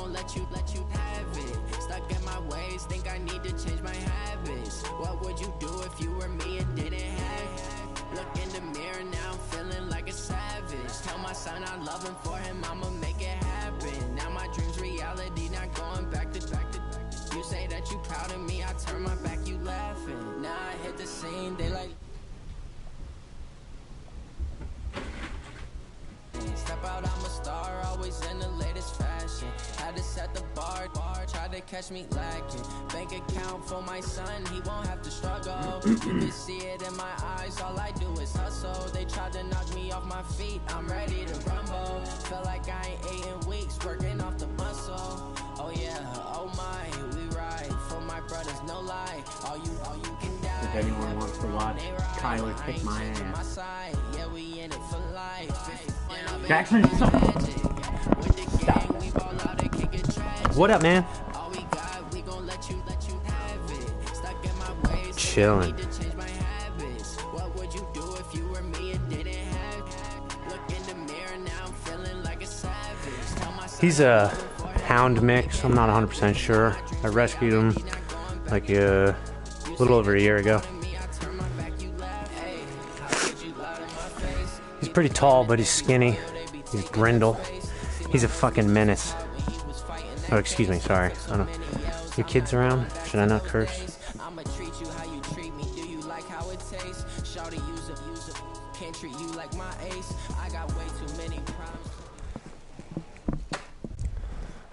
gon' let you have it. Stuck in my ways, think I need to change my habits. What would you do if you were me and didn't have it? Look in the mirror now, I'm feeling like a savage. Tell my son I love him, for him I'ma make it happen. Now my dream's reality, not going back to. You say that you proud of me, I turn my back, you laughing. Now I hit the scene, they like. Step out, I'm a star, always in the latest fashion. Had to set the bar, tried to catch me lacking. Bank account for my son, he won't have to struggle. You can see it in my eyes, all I do is hustle. They tried to knock me off my feet, I'm ready to rumble. Feel like I ain't ate in weeks, working off the muscle. Oh yeah, oh my, we ride for my brothers, no lie. All you can die. If anyone wants to watch Kyler kick my ass. Yeah, we in it for life. Jackson, stop. What up, man? Chilling. He's a hound mix. I'm not 100% sure. I rescued him like a little over a year ago. He's pretty tall, but he's skinny. He's brindle. He's a fucking menace. Oh, excuse me, sorry. I don't. Your kids around? Should I not curse? I'ma treat you how you treat me. Do you like how it tastes? Shawty, use a can't treat you like my ace. I got way too many problems.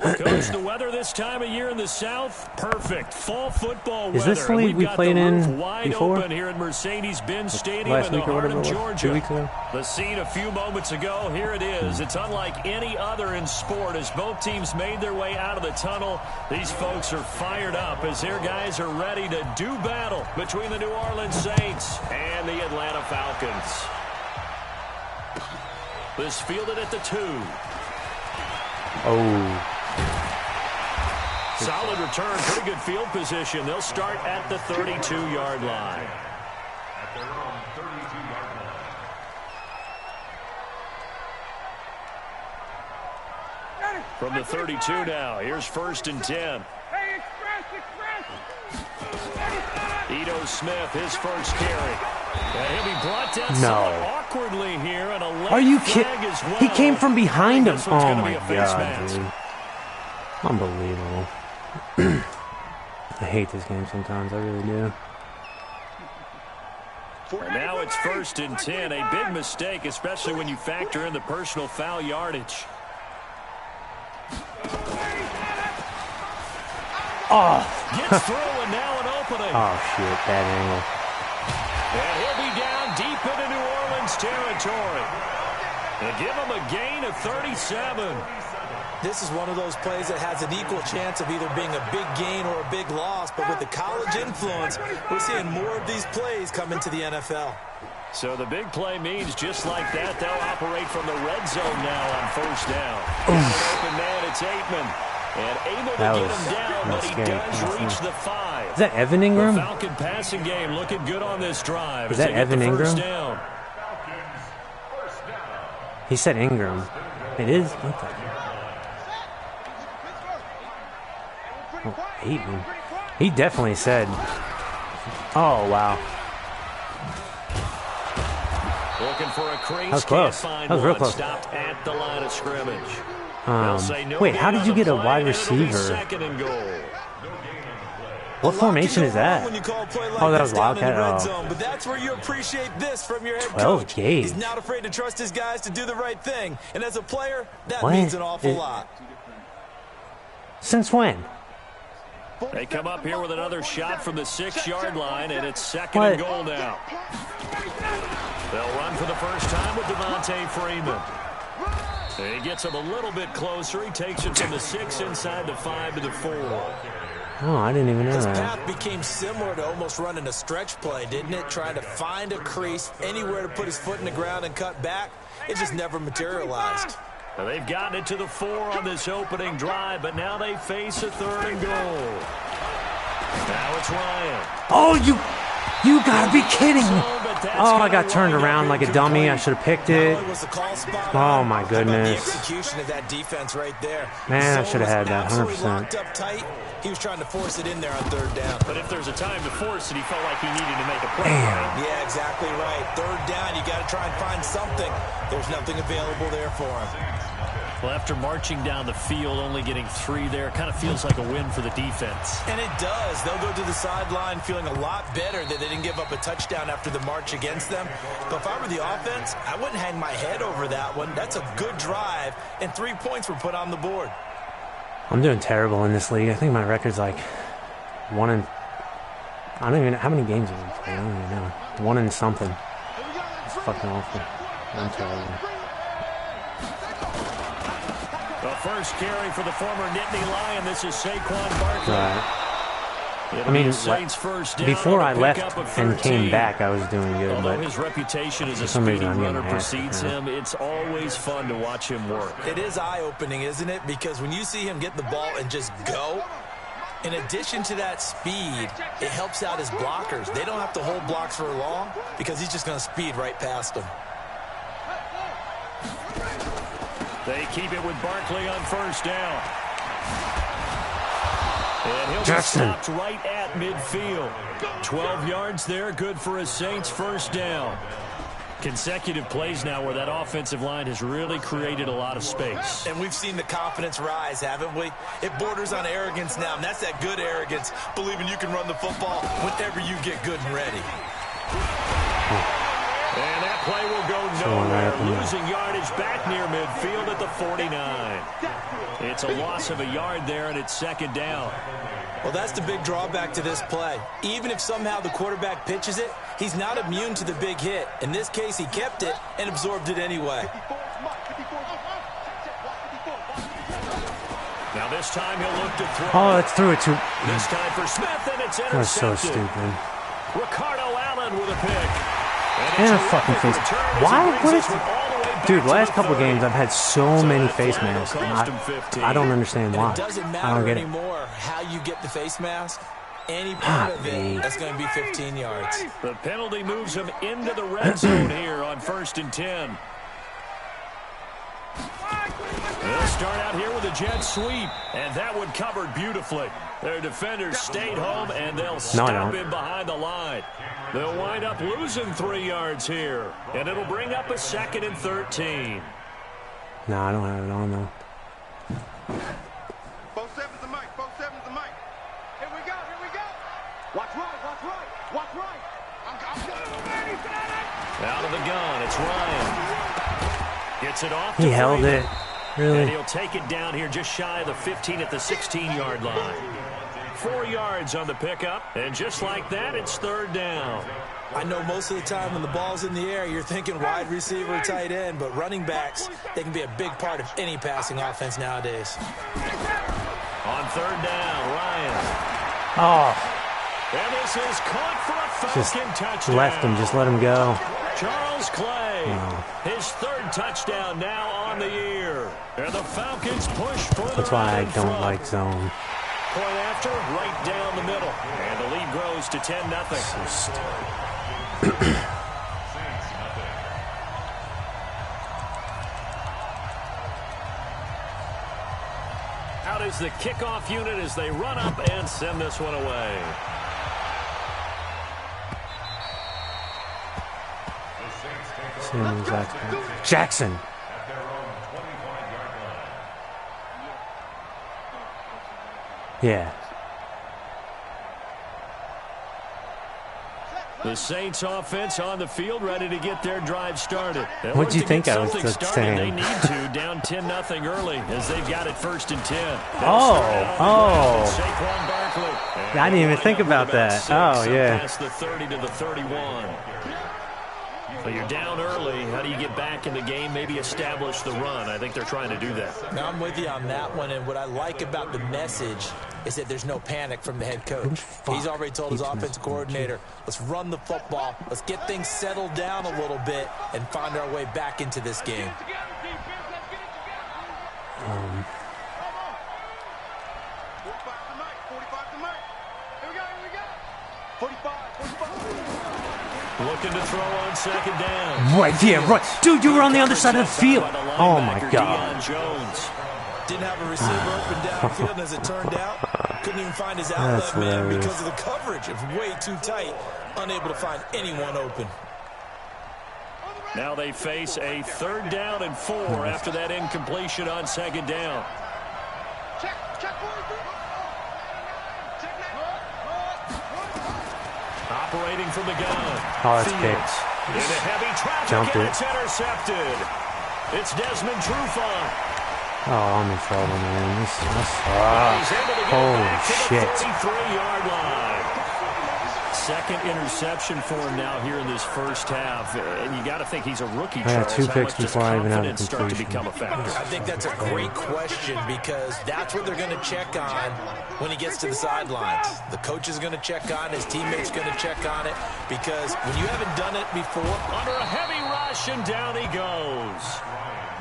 Coach, the weather this time of year in the South, perfect. Fall football weather. Is this the league we played in before? Open here at Mercedes-Benz Stadium Last in the week or heart whatever of it was? Georgia. 2 weeks ago? The scene a few moments ago, here it is. It's unlike any other in sport. As both teams made their way out of the tunnel, these folks are fired up as their guys are ready to do battle between the New Orleans Saints and the Atlanta Falcons. This fielded at the 2. Oh. Solid return, pretty good field position. They'll start at the 32-yard line. At their own 32-yard line. From the 32 now, here's 1st and 10. Hey, express. Ito Smith, his first carry. And he'll be brought down somewhat awkwardly here. And a late Are you kidding? well. He came from behind him. Oh my god, dude. Unbelievable. I hate this game sometimes, I really do. And now it's 1st and 10. A big mistake, especially when you factor in the personal foul yardage. Oh! Gets through and now an opening. Oh shit, bad angle. And he'll be down deep into New Orleans territory. They give him a gain of 37. This is one of those plays that has an equal chance of either being a big gain or a big loss, but with the college influence, we're seeing more of these plays come into the NFL. So the big play means just like that, they'll operate from the red zone now on 1st down. Open man, it's Aitman. And able to get him down, but he does reach the 5. Is that Evan Ingram? The Falcon passing game looking good on this drive. Is that Evan Ingram? Down. He said Ingram. It is? Okay. Oh, Aitman. He definitely said. Oh, wow. Looking for a crease. That was close. That was real close. Stopped at the line of scrimmage. Wait, how did you get a wide receiver? What formation is that? Oh, that was Wildcat. Oh. But that's where you appreciate this from your head 12 coach. gauge. He's not afraid to trust his guys to do the right thing. And as a player, that means an awful lot. Since when? They come up here with another shot from the 6-yard line, and it's 2nd and goal now. They'll run for the first time with Devontae Freeman. He gets him a little bit closer. He takes it from the 6 inside the 5 to the 4. Oh, I didn't even know His that. path became similar to almost running a stretch play, didn't it? Trying to find a crease, anywhere to put his foot in the ground and cut back. It just never materialized. Now they've gotten it to the 4 on this opening drive, but now they face a 3rd and goal. Now it's Ryan. Oh, you... You gotta be kidding me. Oh, I got turned around like a dummy. I should have picked it. Oh, my goodness. Execution of that defense right there. Man, I should have had that, 100%. Locked up tight. He was trying to force it in there on third down. But if there's a time to force it, he felt like he needed to make a play. Damn. Yeah, exactly right. Third down, you got to try and find something. There's nothing available there for him. Well, after marching down the field, only getting 3 there, kind of feels like a win for the defense. And it does. They'll go to the sideline feeling a lot better that they didn't give up a touchdown after the march against them. But if I were the offense, I wouldn't hang my head over that one. That's a good drive, and 3 points were put on the board. I'm doing terrible in this league. I think my record's like 1 in... I don't even know. How many games have we played? I don't even know. 1 in something. It's fucking awful. I'm terrible. The first carry for the former Nittany Lion. This is Saquon Barkley. Right. I mean, before I left and came back, I was doing good. Although But his reputation as a some speedy reason runner precedes him, it's always fun to watch him work. It is eye-opening, isn't it? Because when you see him get the ball and just go, in addition to that speed, it helps out his blockers. They don't have to hold blocks for long because he's just going to speed right past them. They keep it with Barkley on first down. And he'll Jackson. be stopped right at midfield. 12 yards there, good for a Saints first down. Consecutive plays now where that offensive line has really created a lot of space. And we've seen the confidence rise, haven't we? It borders on arrogance now, and that's that good arrogance, believing you can run the football whenever you get good and ready. And that play will go nowhere, losing yardage back near midfield at the 49. It's a loss of a yard there, and it's second down. Well, that's the big drawback to this play. Even if somehow the quarterback pitches it, he's not immune to the big hit. In this case, he kept it and absorbed it anyway. Now this time he'll look to throw. oh, it's through it too. This time for Smith, and it's intercepted. That was so stupid. Ricardo Allen with a pick. And a fucking face. Why? What is... Dude, last couple games I've had so many face masks. I don't understand why. And it doesn't I matter don't get it. anymore how you get the face mask. Any part of it, that's going to be 15 yards. The penalty moves him into the red zone here on 1st and 10. They'll start out here with a jet sweep, and that one covered beautifully. Their defenders stayed home, and they'll stop him behind the line. They'll wind up losing 3 yards here, and it'll bring up a 2nd and 13. No, I don't have it on though. Both sevens the mic. Both sevens the mic. Here we go. Here we go. Watch right. Watch right. Watch right. Out of the gun, it's Ryan. Gets it off. He held it. Really? And he'll take it down here just shy of the 15 at the 16-yard line. 4 yards on the pickup, and just like that, it's 3rd down. I know most of the time when the ball's in the air, you're thinking wide receiver, tight end, but running backs, they can be a big part of any passing offense nowadays. On 3rd down, Ryan. Oh. And this is caught for a Falcon touchdown. Left him. Just let him go. Charles Clay, his 3rd touchdown now on the year. And the Falcons push further. That's why I don't like zone. Point after, right down the middle. And the lead grows to 10-0. So stupid. Out is the kickoff unit as they run up and send this one away. Jackson. Yeah. The Saints offense on the field, ready to get their drive started. What'd you think I was saying? They need to, down 10-0 early, as they've got it 1st and 10. Oh. I didn't even think about that. Oh, yeah. Past the 30 to the 31. So you're down early. How do you get back in the game? Maybe establish the run. I think they're trying to do that. Now, I'm with you on that one, and what I like about the message is that there's no panic from the head coach. He's already told his offensive coordinator, let's run the football, let's get things settled down a little bit and find our way back into this game. 45 the mic. Here we go. 45. Looking to throw on second down. Right there, right. Dude, you were on the other side of the field. Oh, my God. Didn't have a receiver open downfield, and as it turned out, couldn't even find his outlet man because of the coverage. It was way too tight, unable to find anyone open. Now they face a 3rd down and 4 after that incompletion on second down. Operating from the gun. Oh, that's picked. Into heavy traffic, Jumped and it. it's intercepted. It's Desmond Trufant. Oh, I'm in trouble, man. This sucks. He's able to get Holy back to shit. the 33-yard line. 2nd interception for him now here in this first half. And you got to think he's a rookie, I got Charles. 2 How picks much does before I even have a confidence start to completion. become a factor? I think that's a great question because that's what they're going to check on when he gets to the sidelines. The coach is going to check on it. His teammates going to check on it because when you haven't done it before. Under a heavy rush, and down he goes.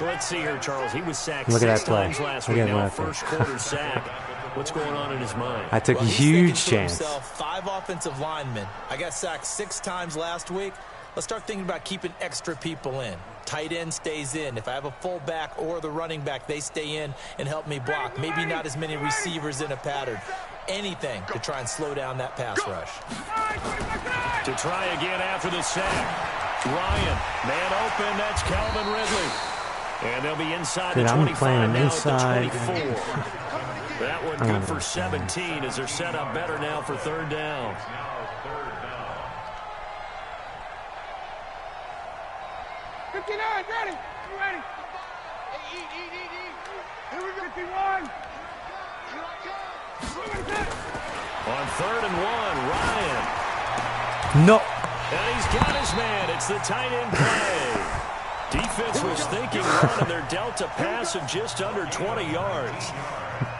Let's see here, Charles. He was sacked Look at 6 that play. times last Look week. at Now that play. first quarter sack. What's going on in his mind? I took a He's huge thinking to chance. himself, 5 offensive linemen. I got sacked 6 times last week. Let's start thinking about keeping extra people in. Tight end stays in. If I have a fullback or the running back, they stay in and help me block. Maybe not as many receivers in a pattern. Anything to try and slow down that pass rush. To try again after the sack. Ryan, man open. That's Calvin Ridley. And they'll be inside Dude, the I'm 25 playing now inside. at the 24. That one good for 17 as they're set up better now for 3rd down. Ready? You ready? Eat. Here we go. 51. On 3rd and 1, Ryan. No. And he's got his man. It's the tight end play. Defense was thinking run, and they're dealt a pass of just under 20 yards.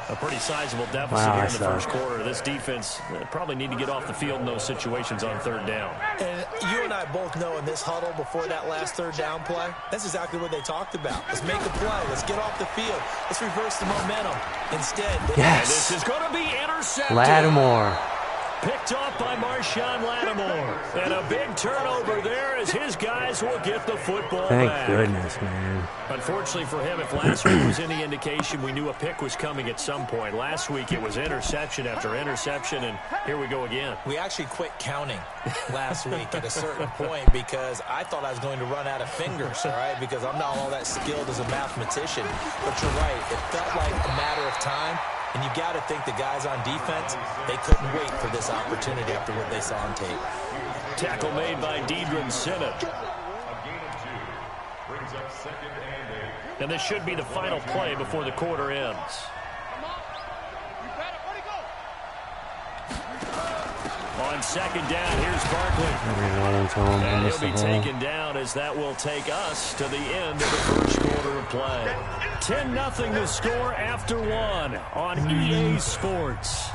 A pretty sizable deficit here in the first quarter. This defense probably need to get off the field in those situations on 3rd down. And you and I both know in this huddle before that last 3rd down play, that's exactly what they talked about. Let's make a play. Let's get off the field. Let's reverse the momentum. Instead, Yes. This is going to be intercepted. Lattimore. Picked off by Marshawn Lattimore. And a big turnover there as his guys will get the football Thank back. goodness, man. Unfortunately for him, if last week was any indication, we knew a pick was coming at some point. Last week it was interception after interception, and here we go again. we actually quit counting last week at a certain point because I thought I was going to run out of fingers, all right, because I'm not all that skilled as a mathematician. But you're right. It felt like a matter of time. And you got to think the guys on defense, they couldn't wait for this opportunity after what they saw on tape. Tackle made by Deidre Sinnott. And this should be the final play before the quarter ends. On 2nd down, here's Barkley. And he'll be taken down as that will take us to the end of the first quarter of play. 10-0 the score after 1 on EA Sports.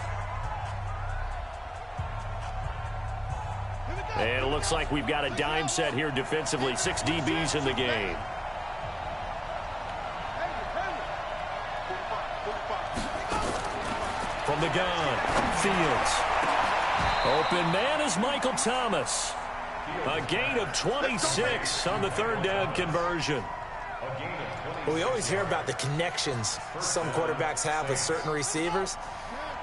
And it looks like we've got a dime set here defensively. 6 DBs in the game. From the gun, Fields. Open man is Michael Thomas. A gain of 26 on the 3rd down conversion. Well, we always hear about the connections some quarterbacks have with certain receivers.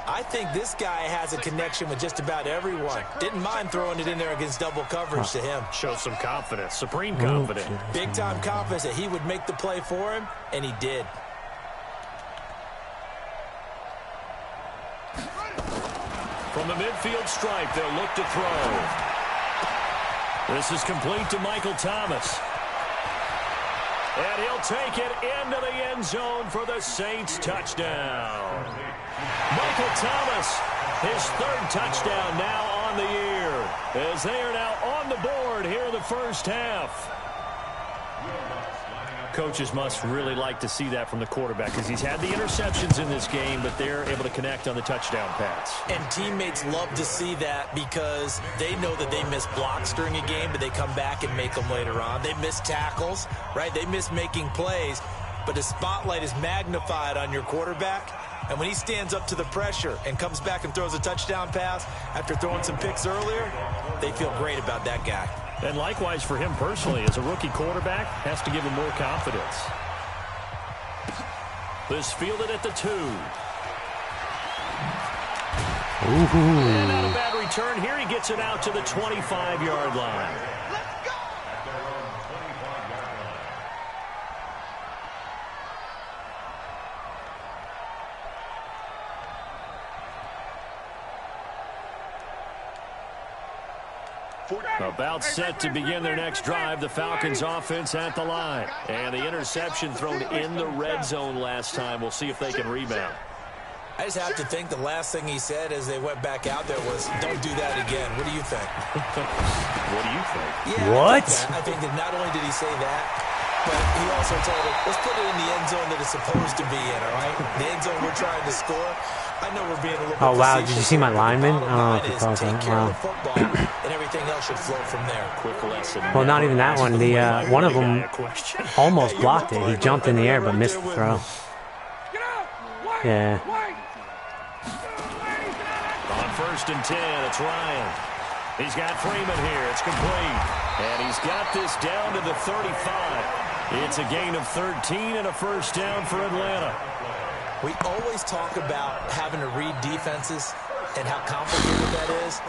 I think this guy has a connection with just about everyone. Didn't mind throwing it in there against double coverage to him. Shows some confidence, supreme confidence. Big-time confidence that he would make the play for him, and he did. From the midfield stripe, they'll look to throw. This is complete to Michael Thomas. And he'll take it into the end zone for the Saints touchdown. Michael Thomas, his 3rd touchdown now on the year, as they are now on the board here in the first half. Coaches must really like to see that from the quarterback because he's had the interceptions in this game, but they're able to connect on the touchdown pass. And teammates love to see that because they know that they miss blocks during a game, but they come back and make them later on. They miss tackles, right? They miss making plays, but the spotlight is magnified on your quarterback. And when he stands up to the pressure and comes back and throws a touchdown pass after throwing some picks earlier, they feel great about that guy. And likewise for him personally, as a rookie quarterback, has to give him more confidence. This fielded at the 2. And not a bad return here. He gets it out to the 25-yard line. About set to begin their next drive. The Falcons offense at the line. And the interception thrown in the red zone last time. We'll see if they can rebound. I just have to think the last thing he said as they went back out there was, don't do that again. What do you think? What do you think? Yeah, what? I think that not only did he say that, but he also told him, let's put it in the end zone that it's supposed to be in, all right? The end zone we're trying to score. I know we're being a little bit Oh, wow. Did you see my lineman? I don't know if you caught that. Wow. Football, and everything else should flow from there. Quick lesson. Well, not even that one. The one of them almost blocked it. He jumped in the air but missed the throw. Yeah. On 1st and 10, it's Ryan. He's got Freeman here. It's complete. And he's got this down to the 35. It's a gain of 13 and a first down for Atlanta. We always talk about having to read defenses and how complicated that is.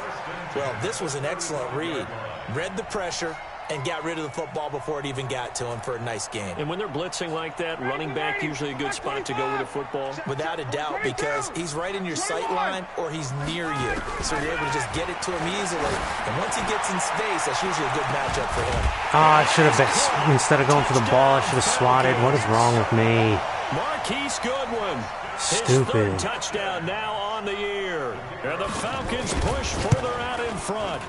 Well, this was an excellent read. Read the pressure and got rid of the football before it even got to him for a nice gain. And when they're blitzing like that, running back usually a good spot to go with the football? Without a doubt, because he's right in your sight line or he's near you. So you're able to just get it to him easily. And once he gets in space, that's usually a good matchup for him. Oh, I should have been, instead of going for the ball, I should have swatted. What is wrong with me? Marquise Goodwin. Stupid. His 3rd touchdown now on the year. And the Falcons push further out in front.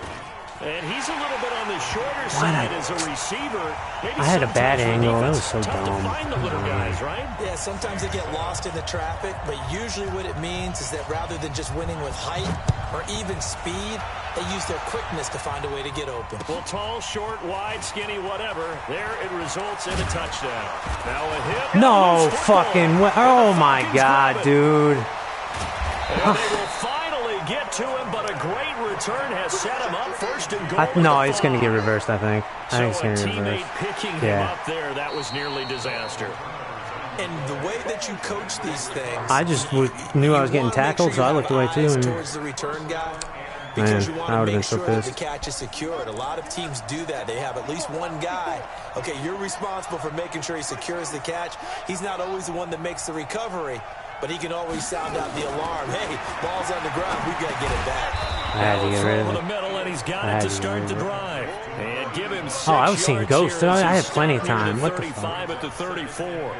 And he's a little bit on the shorter side as a receiver. Maybe I had a bad angle. That was so tough dumb. to find the little guys, right? Yeah, sometimes they get lost in the traffic, but usually what it means is that rather than just winning with height or even speed, they use their quickness to find a way to get open. Well, tall, short, wide, skinny, whatever. There it results in a touchdown. Now a hit. No fucking way. Oh my God, dude. And they will finally get to him, but a great return has set him up 1st and goal. No, it's going to get reversed, I think. I think it's So going a to get reversed. teammate picking him up there, that was nearly disaster. And the way that you coach these things, I just knew I was getting tackled, so I looked away too. And towards the return guy, because you want to make sure that the catch is secured. A lot of teams do that. They have at least one guy. Okay, you're responsible for making sure he secures the catch. He's not always the one that makes the recovery, but he can always sound out the alarm. Hey, ball's on the ground. We've got to get it back. I had to get rid of Over it. the middle, and he's got it to start the drive. And give him 6 Oh, I was seeing yards ghosts. here as I he had plenty of stopped near time. the What the 35 fuck? at the 34.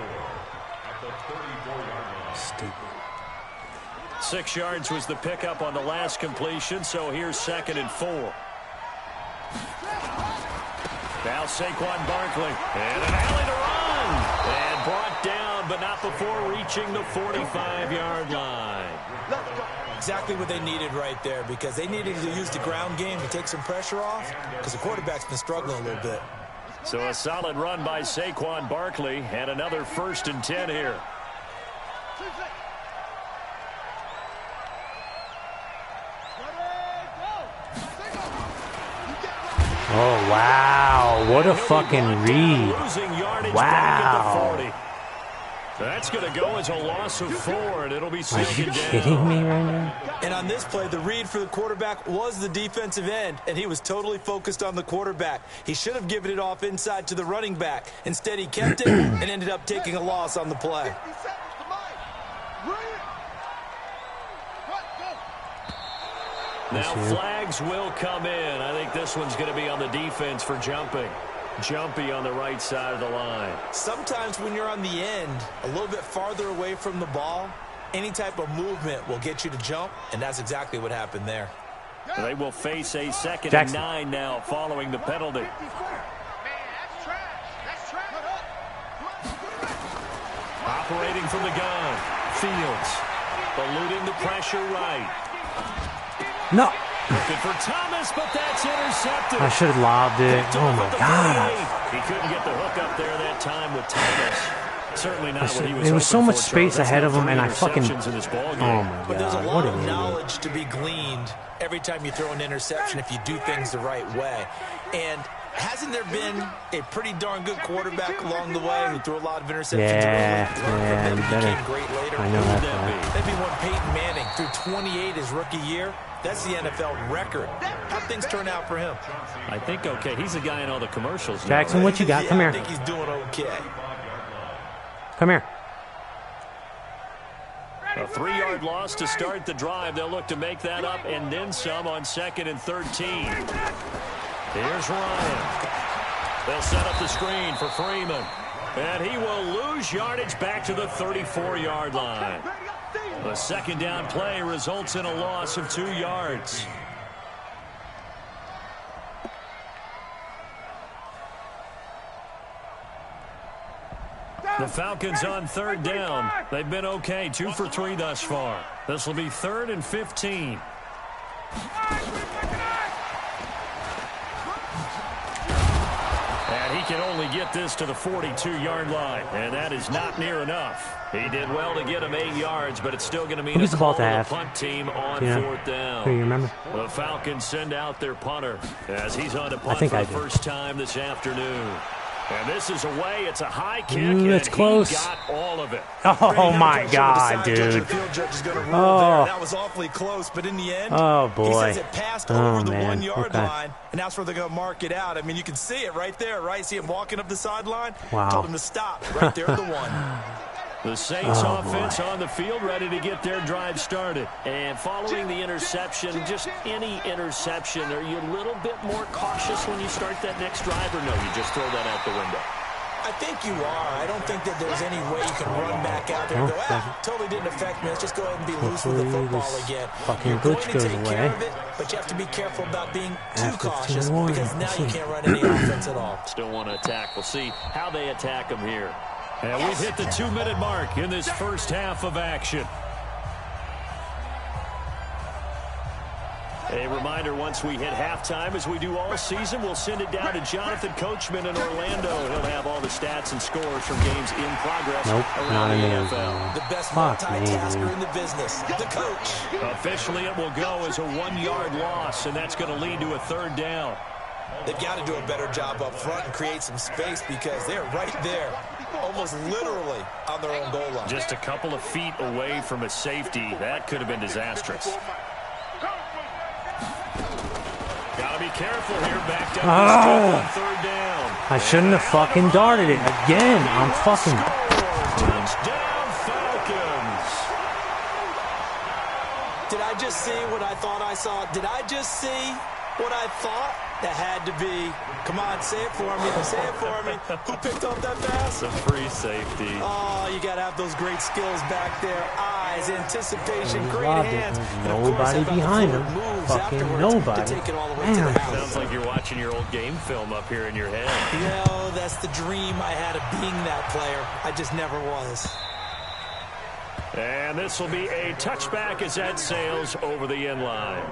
Stupid. 6 yards was the pickup on the last completion, so here's 2nd and 4. Now Saquon Barkley. And an alley to run. And brought down, but not before reaching the 45-yard line. Exactly what they needed right there, because they needed to use the ground game to take some pressure off, because the quarterback's been struggling a little bit. So a solid run by Saquon Barkley, and another 1st and 10 here. Oh, wow. What a fucking read. Wow. That's going to go as a loss of 4, and it'll be Are you second down. kidding me right now? And on this play, the read for the quarterback was the defensive end, and he was totally focused on the quarterback. He should have given it off inside to the running back. Instead, he kept it and ended up taking a loss on the play. Now flags will come in. I think this one's going to be on the defense for jumping. Jumpy on the right side of the line. Sometimes when you're on the end, a little bit farther away from the ball, any type of movement will get you to jump, and that's exactly what happened there. They will face a 2nd and 9 now following the penalty. Operating from the gun. Fields. Eluding the pressure right. No. Looking for Thomas, but that's intercepted. I should have lobbed it. Oh, my God. He couldn't get the hook up there that time with Thomas. Certainly not what he was. There was so much space That's ahead of him, and I three fucking... interceptions in this ball game. Oh, my But there's a God. lot What of an idiot. knowledge to be gleaned every time you throw an interception if you do things the right way. And Hasn't there been a pretty darn good quarterback along the way who threw a lot of interceptions Yeah, early? you better. Became great later. I know that. Maybe when Peyton Manning threw 28 his rookie year. That's the NFL record. How'd things turn out for him? I think okay. He's a guy in all the commercials now. Jackson, what you got? Come here. I think he's doing okay. Come here. A 3-yard loss to start the drive. They'll look to make that up and then some on 2nd and 13. Here's Ryan. They'll set up the screen for Freeman. And he will lose yardage back to the 34-yard line. The second down play results in a loss of 2 yards. The Falcons on 3rd down. They've been okay, 2 for 3 thus far. This will be 3rd and 15. And he can only get this to the 42-yard line, and that is not near enough. He did well to get him 8 yards, but it's still going to mean a call to the punt team on 4th down. Do you remember? The Falcons send out their punter as he's on to punt for the first time this afternoon. And this is away. It's a high kick, and it's close. He got all of it. Oh, my God, dude. Oh. That was awfully close, but in the end, oh, boy. He says it passed over the 1-yard line, and that's where they're going to mark it out. I mean, you can see it right there, right? See him walking up the sideline? Wow. Told him to stop right there at the 1. The Saints offense on the field, ready to get their drive started. And following the interception, just any interception, are you a little bit more cautious when you start that next drive, or no, you just throw that out the window? I think you are. I don't think that there's any way you can run back out there and go, totally didn't affect me. Let's just go ahead and be loose with the football again. Fucking glitch goes away. Care of it, but you have to be careful about being too cautious because now you can't run any offense at all. Still want to attack. We'll see how they attack them here. And we've hit the 2-minute mark in this first half of action. A reminder, once we hit halftime, as we do all season, we'll send it down to Jonathan Coachman in Orlando. He'll have all the stats and scores from games in progress around the NFL. The best multitasker in the business, the coach. Officially, it will go as a 1-yard loss, and that's going to lead to a 3rd down. They've got to do a better job up front and create some space because they're right there, almost literally on their own goal line. Just a couple of feet away from a safety. That could have been disastrous. Got to be careful here. Backed up on 3rd down. I shouldn't have fucking darted it again. I'm fucking... Touchdown, Falcons. Did I just see what I thought I saw? Did I just see what I thought? That had to be. Come on, say it for me. Say it for me. Who picked up that pass? A free safety. Oh, you got to have those great skills back there. Eyes, anticipation, great hands. Nobody behind him. Fucking nobody. Damn. Sounds like you're watching your old game film up here in your head. You know, that's the dream I had of being that player. I just never was. And this will be a touchback as that sails over the end line.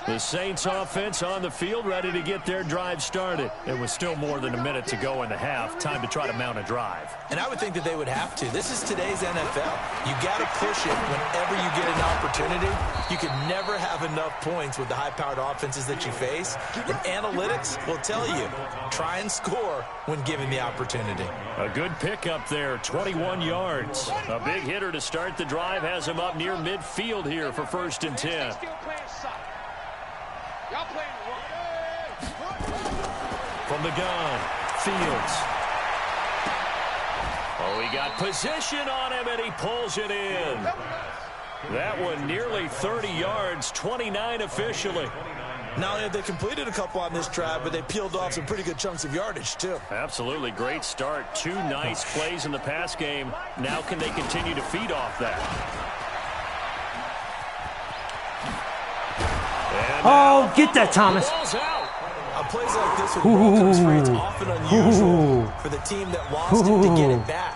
The Saints offense on the field, ready to get their drive started. It was still more than a minute to go in the half. Time to try to mount a drive. And I would think that they would have to. This is today's NFL. You got to push it whenever you get an opportunity. You can never have enough points with the high-powered offenses that you face. And analytics will tell you, try and score when given the opportunity. A good pickup there, 21 yards. A big hitter to start the drive has him up near midfield here for 1st and 10. From the gun, Fields. Oh, he got position on him, and he pulls it in. That one nearly 30 yards, 29 officially. Not only have they completed a couple on this drive, but they peeled off some pretty good chunks of yardage, too. Absolutely. Great start. 2 nice plays in the pass game. Now can they continue to feed off that? Oh, get that, Thomas. Plays like this with broken screens often unusual for the team that lost it to get it back.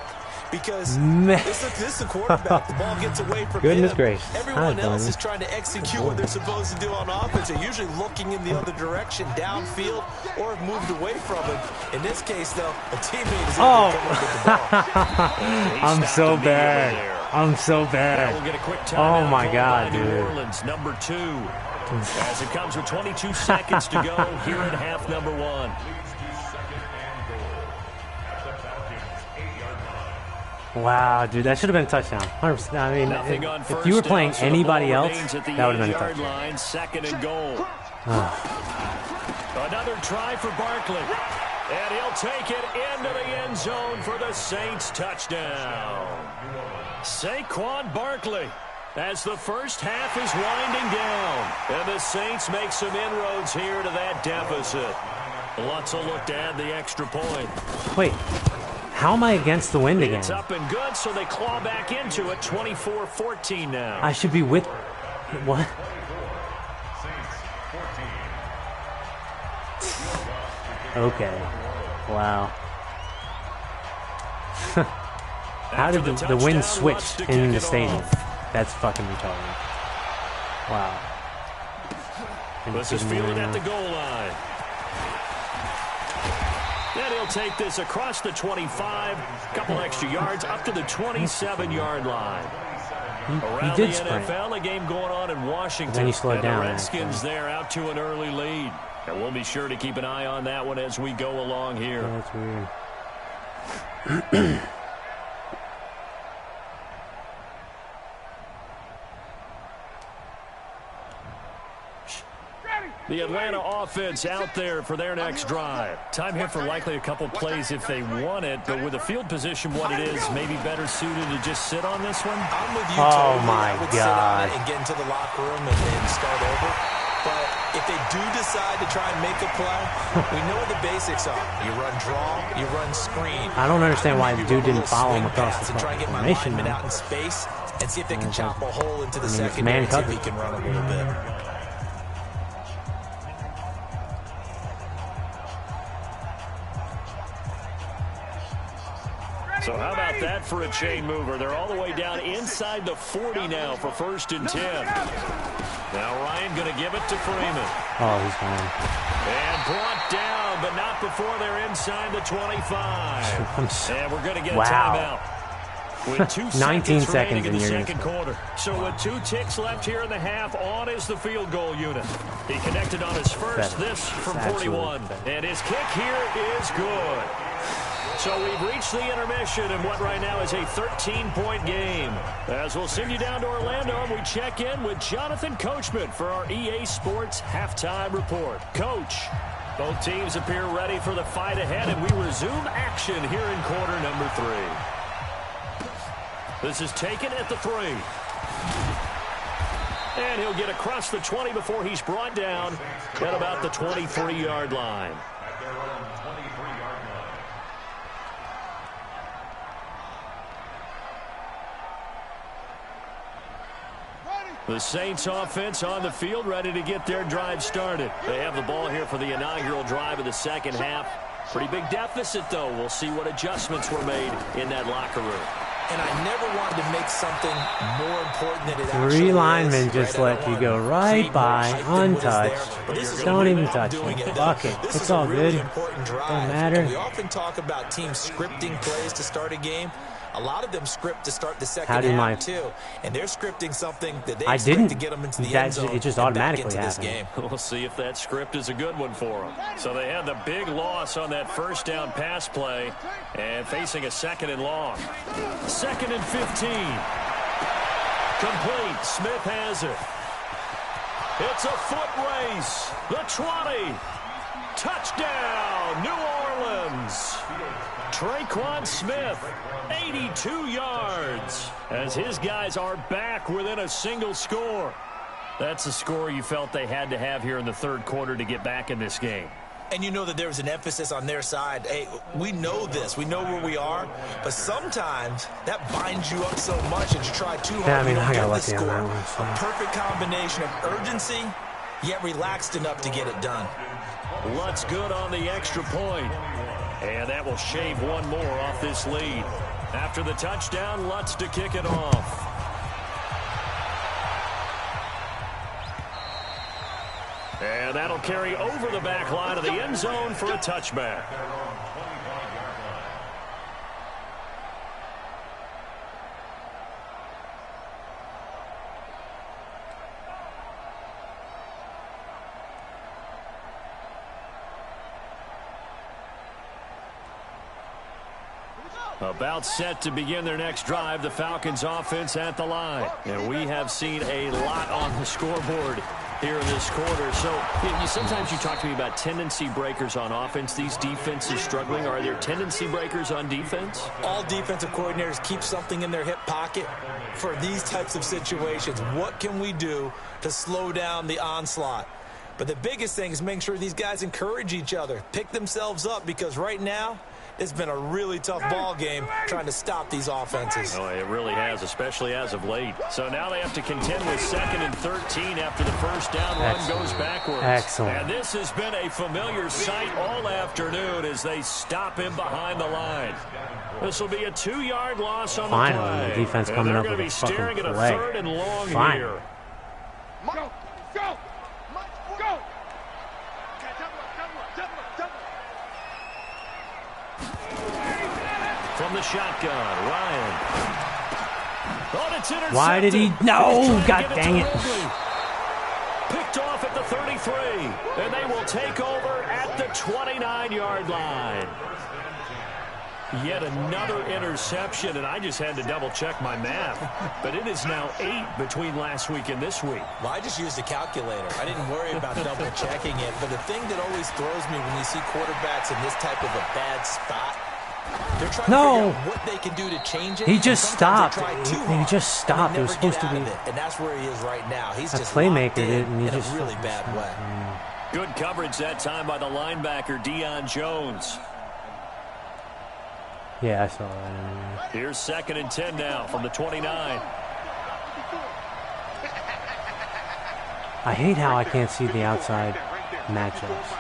Because this is the quarterback. The ball gets away from him. Gracious. Everyone else is trying to execute what they're supposed to do on offense. They're usually looking in the other direction, downfield, or have moved away from it. In this case, though, a teammate is able to come up with the ball. I'm so bad. I'm so bad. We'll get a quick oh, my God, New dude. Orleans, number 2. As it comes with 22 seconds to go here in half number 1. Wow, dude, that should have been a touchdown. 100%. I mean, if you were playing anybody else, that would have been a touchdown. Line, second and goal. Another try for Barkley. And he'll take it into the end zone for the Saints touchdown. Saquon Barkley, as the first half is winding down. And the Saints make some inroads here to that deficit. Lutz will look to add the extra point. Wait, how am I against the wind again? It's up and good, so they claw back into it. 24-14 now. I should be with... What? Okay. Wow. How did the wind switch in the stadium? That's fucking retarded. Wow. This is fielded at the goal line. Then he'll take this across the 25, couple extra yards, up to the 27-yard line. Around the NFL, a game going on in Washington. Then he slowed down. The Redskins there out to an early lead. And we'll be sure to keep an eye on that one as we go along here. Yeah, that's weird. The Atlanta offense out there for their next drive. Time here for likely a couple plays if they want it, but with the field position what it is, maybe better suited to just sit on this one. I'm with you, oh totally. my God. And get into the locker room and start over. But if they do decide to try and make a play, we know what the basics are. You run draw, you run screen. I don't understand why the dude didn't follow him across the try and get my formation. lineman out in space and see if they can chop a hole into the secondary, see if he can run a little bit. So how about that for a chain mover? They're all the way down inside the 40 now for 1st and 10. Now Ryan going to give it to Freeman. Oh, he's gone. And brought down, but not before they're inside the 25. And we're going to get a timeout. With 2 19 seconds in the second quarter. So with 2 ticks left here in the half, on is the field goal unit. He connected on his first, this from 41. And his kick here is good. So we've reached the intermission in what right now is a 13-point game. As we'll send you down to Orlando, and we check in with Jonathan Coachman for our EA Sports Halftime Report. Coach, both teams appear ready for the fight ahead, and we resume action here in quarter number 3. This is taken at the 3. And he'll get across the 20 before he's brought down at about the 23-yard line. The Saints offense on the field, ready to get their drive started. They have the ball here for the inaugural drive of the second half. Pretty big deficit, though. We'll see what adjustments were made in that locker room. And I never wanted to make something more important than it actually is. 3 linemen just let you go right by, untouched. Don't even touch it. Fuck it. It's all good. Don't matter. We often talk about teams scripting plays to start a game. A lot of them script to start the second half, too. And they're scripting something that they expect to get them into the end zone. It just automatically happened. We'll see if that script is a good one for them. So they had the big loss on that first down pass play and facing a 2nd and long. 2nd and 15. Complete. Smith has it. It's a foot race. The 20. Touchdown, New Orleans. Traquan Smith, 82 yards, as his guys are back within a single score. That's a score you felt they had to have here in the third quarter to get back in this game. And you know that there was an emphasis on their side. Hey, we know this. We know where we are. But sometimes that binds you up so much that you try too hard. Yeah, I mean, I got lucky on that one. So. A perfect combination of urgency, yet relaxed enough to get it done. Lutz good on the extra point. And that will shave one more off this lead. After the touchdown, Lutz to kick it off. And that'll carry over the back line of the end zone for a touchback. About set to begin their next drive, the Falcons offense at the line. And we have seen a lot on the scoreboard here in this quarter. So sometimes you talk to me about tendency breakers on offense. These defenses struggling. Are there tendency breakers on defense? All defensive coordinators keep something in their hip pocket for these types of situations. What can we do to slow down the onslaught? But the biggest thing is making sure these guys encourage each other, pick themselves up, because right now it's been a really tough ball game trying to stop these offenses. Oh, it really has, especially as of late. So now they have to contend with 2nd and 13 after the first down run goes backwards. Excellent. And this has been a familiar sight all afternoon as they stop him behind the line. This will be a 2-yard loss on the play. Finally, the defense coming up with a fucking staring at a play. 3rd and long here. Go! Go! Go! From the shotgun, Ryan. Oh, it's intercepted. Why did he? No! God dang it. Picked off at the 33, and they will take over at the 29-yard line. Yet another interception, and I just had to double-check my math. But it is now 8 between last week and this week. Well, I just used a calculator. I didn't worry about double-checking it. But the thing that always throws me when you see quarterbacks in this type of a bad spot, they're trying to figure out what they can do to change it. He just stopped. He just stopped. It was supposed to be. And that's where he is right now. He's just playmaker did it, and he just in a really bad way. Good coverage that time by the linebacker, Deion Jones. Yeah, I saw that. Here's 2nd and 10 now from the 29. I hate how I can't see the outside matchups.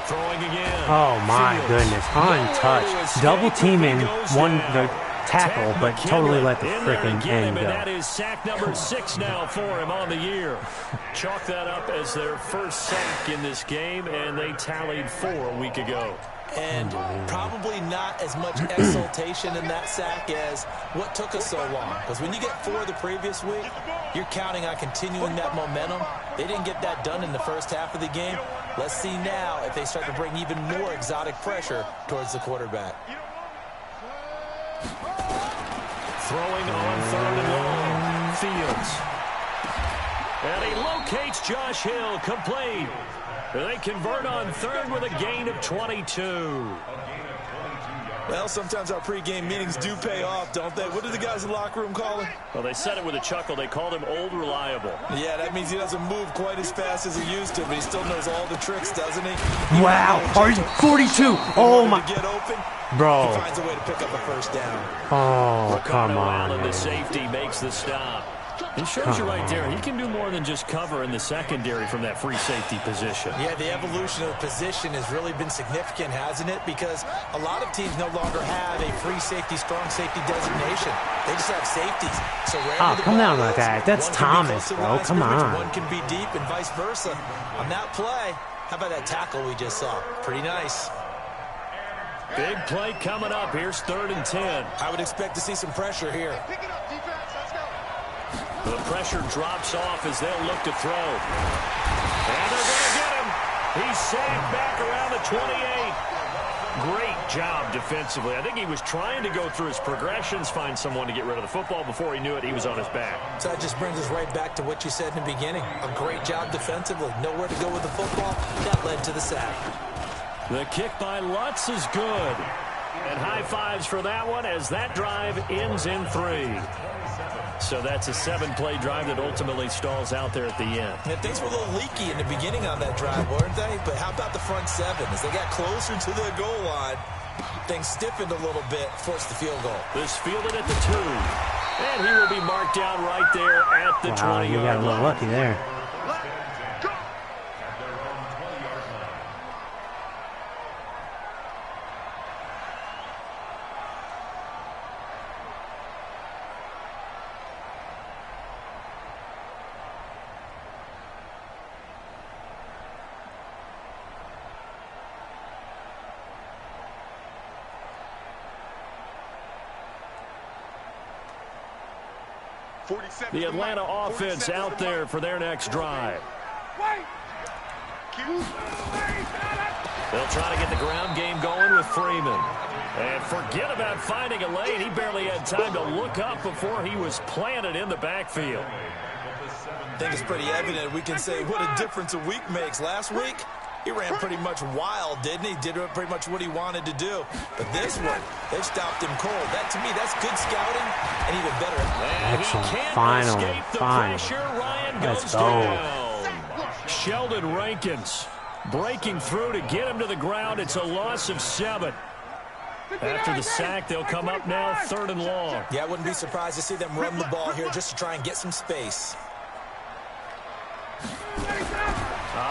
Throwing again. Oh my goodness, untouched. Double teaming the tackle, but totally let the frickin' end go. And that is sack number 6 now for him on the year. Chalk that up as their first sack in this game, and they tallied 4 a week ago. And probably not as much exultation in that sack as what took us so long. Because when you get 4 the previous week, you're counting on continuing that momentum. They didn't get that done in the first half of the game. Let's see now if they start to bring even more exotic pressure towards the quarterback. Throwing on 3rd and long. Fields. And he locates Josh Hill, complete. They convert on 3rd with a gain of 22. Well, sometimes our pregame meetings do pay off, don't they? What do the guys in the locker room call him? Well, they said it with a chuckle. They called him Old Reliable. Yeah, that means he doesn't move quite as fast as he used to, but he still knows all the tricks, doesn't he? Wow, 42. Oh my. Get open. Bro. He finds a way to pick up a first down. Oh, come on. Allen, the safety, makes the stop. It shows you right there, he can do more than just cover in the secondary from that free safety position. Yeah, the evolution of the position has really been significant, hasn't it? Because a lot of teams no longer have a free safety, strong safety designation. They just have safeties. So come down like that. That's Thomas, bro. Come on. One can be deep and vice versa. On that play, how about that tackle we just saw? Pretty nice. Big play coming up. Here's 3rd and 10. I would expect to see some pressure here. Pick it up, defense. Let's go. The pressure drops off as they'll look to throw. And they're going to get him. He's saved back around the 28. Great job defensively. I think he was trying to go through his progressions, find someone to get rid of the football. Before he knew it, he was on his back. So that just brings us right back to what you said in the beginning. A great job defensively. Nowhere to go with the football. That led to the sack. The kick by Lutz is good. And high fives for that one as that drive ends in 3. So that's a 7-play drive that ultimately stalls out there at the end. And things were a little leaky in the beginning on that drive, weren't they? But how about the front 7? As they got closer to the goal line, things stiffened a little bit, forced the field goal. This fielded at the 2. And he will be marked down right there at the 20-yard line. You got a little lucky there. The Atlanta offense out there for their next drive. They'll try to get the ground game going with Freeman. And forget about finding a lane. He barely had time to look up before he was planted in the backfield. I think it's pretty evident. We can say what a difference a week makes. Last week, he ran pretty much wild, didn't he? Did pretty much what he wanted to do. But this one, they've stopped him cold. That, to me, that's good scouting and even better. And he can't escape the pressure. Ryan goes down. Sheldon Rankins breaking through to get him to the ground. It's a loss of 7. After the sack, they'll come up now 3rd and long. Yeah, I wouldn't be surprised to see them run the ball here just to try and get some space.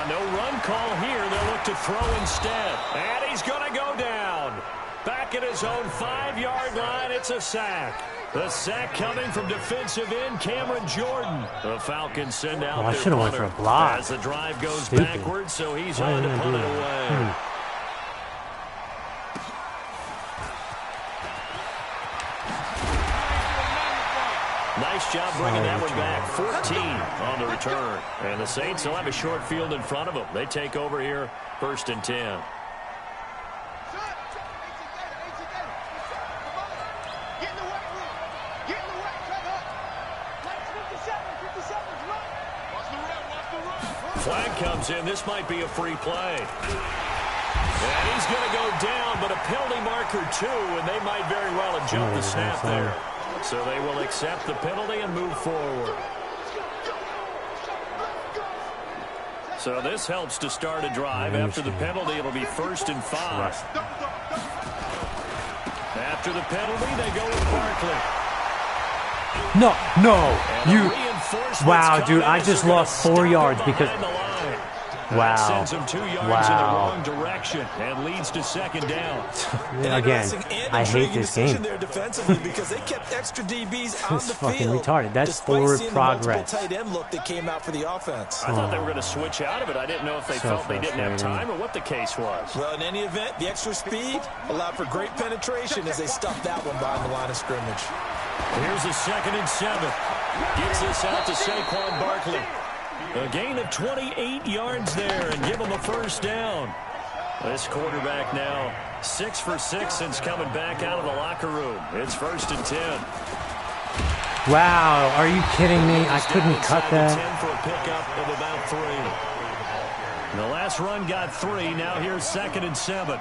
No run call here. They'll look to throw instead. And he's going to go down. Back at his own 5-yard line, it's a sack. The sack coming from defensive end Cameron Jordan. The Falcons send out their I should have went for a block. as the drive goes backwards, so he's on to punt it away. Nice job bringing that one back. 14 on the return. And the Saints will have a short field in front of them. They take over here, 1st and 10. Flag comes in. This might be a free play. And he's going to go down, but a penalty marker too, and they might very well have jumped the snap there. So they will accept the penalty and move forward. So this helps to start a drive. After the penalty, it'll be 1st and 5. After the penalty, they go with Barkley. Wow, dude, I just lost 4 yards because... Wow. Sends him 2 yards in the wrong direction and leads to 2nd down. Again, I hate this game. There defensively because they kept extra DBs on the fucking field. retarded. That's forward progress. Tight end look that came out for the offense. I thought they were going to switch out of it. I didn't know if they felt they didn't have time or what the case was. Well, in any event, the extra speed allowed for great penetration as they stuffed that one behind the line of scrimmage. Here's a 2nd and 7. Gets this out to Saquon Barkley. A gain of 28 yards there and give him a 1st down. This quarterback now 6 for 6 since coming back out of the locker room. It's 1st and 10. Wow, are you kidding me? I couldn't cut that. 10 for a pickup of about 3. And the last run got 3. Now here's 2nd and 7.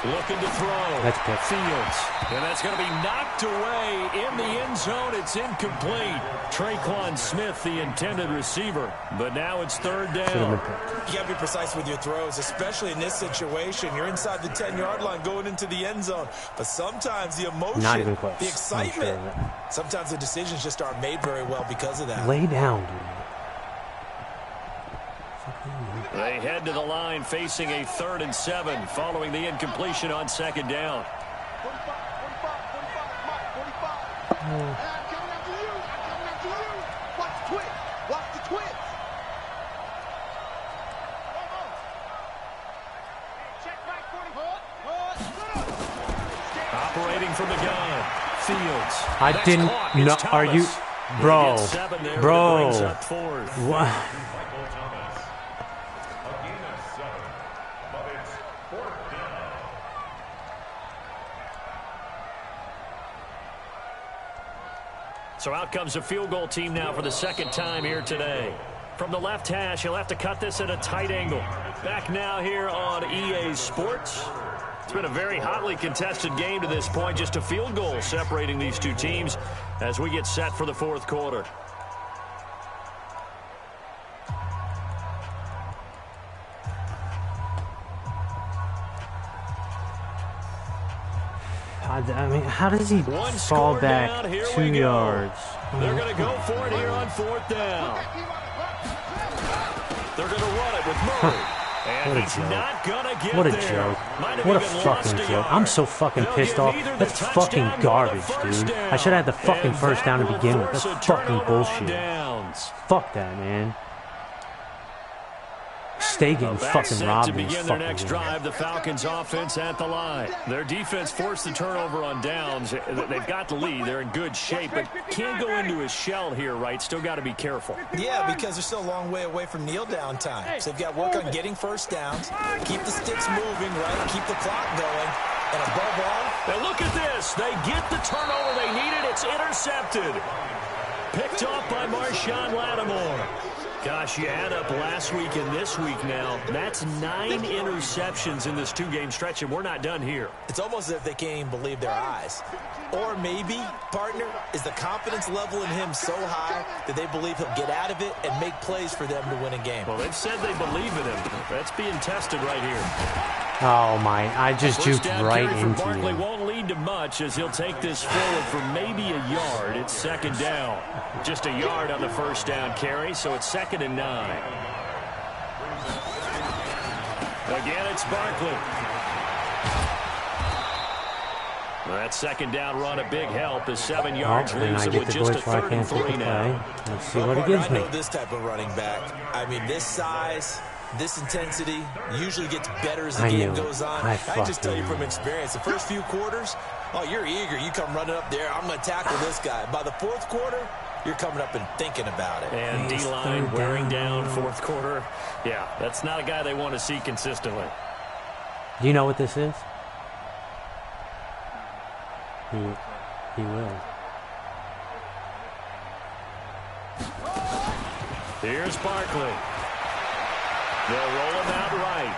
Looking to throw. That's good. Fields. And that's going to be knocked away in the end zone. It's incomplete. Traquan Smith, the intended receiver. But now it's 3rd down. You got to be precise with your throws, especially in this situation. You're inside the 10-yard line going into the end zone. But sometimes the emotion, not even close. The excitement, sometimes the decisions just aren't made very well because of that. Lay down, dude. They head to the line facing a 3rd and 7 following the incompletion on 2nd down. Operating from the gun. Fields. I didn't know. Are you... Bro. What? So out comes a field goal team now for the 2nd time here today. From the left hash, he'll have to cut this at a tight angle. Back now here on EA Sports. It's been a very hotly contested game to this point. Just a field goal separating these two teams as we get set for the 4th quarter. I mean, how does he fall back 2 yards? They're going to go for it here on 4th down. They're going to run it with Murray. And he's not going to get what a there. joke. What a fucking joke. I'm so fucking pissed off. That's fucking garbage, dude. I should have had the fucking 1st down to begin with. That's fucking bullshit. Fuck that, man. stay getting fucking robbed to in this begin their fucking next game. drive, the Falcons offense at the line. Their defense forced the turnover on downs. They've got the lead. They're in good shape, but can't go into a shell here, right? Still got to be careful. Yeah, because they're still a long way away from kneel down time. So they've got to work on getting first downs, keep the sticks moving, right? Keep the clock going. And above all, and look at this. They get the turnover they needed. It's intercepted. Picked off by Marshawn Lattimore. Gosh, you add up last week and this week now. That's 9 interceptions in this 2-game stretch, and we're not done here. It's almost as if they can't even believe their eyes. Or maybe, partner, is the confidence level in him so high that they believe he'll get out of it and make plays for them to win a game. Well, they've said they believe in him. That's being tested right here. Oh my, I just juked right into Barkley him. won't lead to much as he'll take this forward for maybe a yard. It's second down. Just a yard on the first down carry, so it's 2nd and 9. Again, it's Barkley. That second down run, a big help. The 7 yards leaves it with just a 3rd and 3 now. Let's see what it gives me. I know this type of running back. I mean, this size, this intensity usually gets better as the game goes on. I just tell you from experience, the first few quarters, oh, you're eager. You come running up there. I'm going to tackle this guy. By the 4th quarter, you're coming up and thinking about it. And D-line wearing down 4th quarter. Yeah, that's not a guy they want to see consistently. Do you know what this is? He will. Here's Barkley. They'll roll him out right.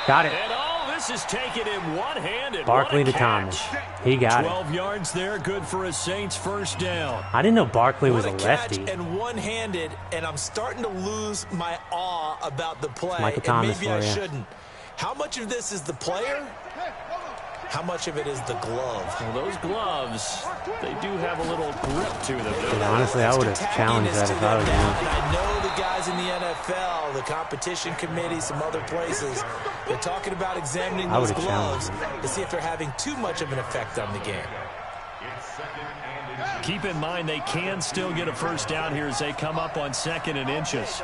Got it. And this is taken in one-handed. Barkley to Thomas. He got 12 yards there, good for a Saints first down. I didn't know Barkley was a lefty. And one-handed, and I'm starting to lose my awe about the play. Michael Thomas, maybe I shouldn't. How much of this is the player? How much of it is the glove? Well, those gloves, they do have a little grip to them. And honestly, I would have challenged that if I was you. And I know the guys in the NFL, the competition committee, some other places, they're talking about examining those gloves to see if they're having too much of an effect on the game. Keep in mind they can still get a first down here as they come up on 2nd and inches.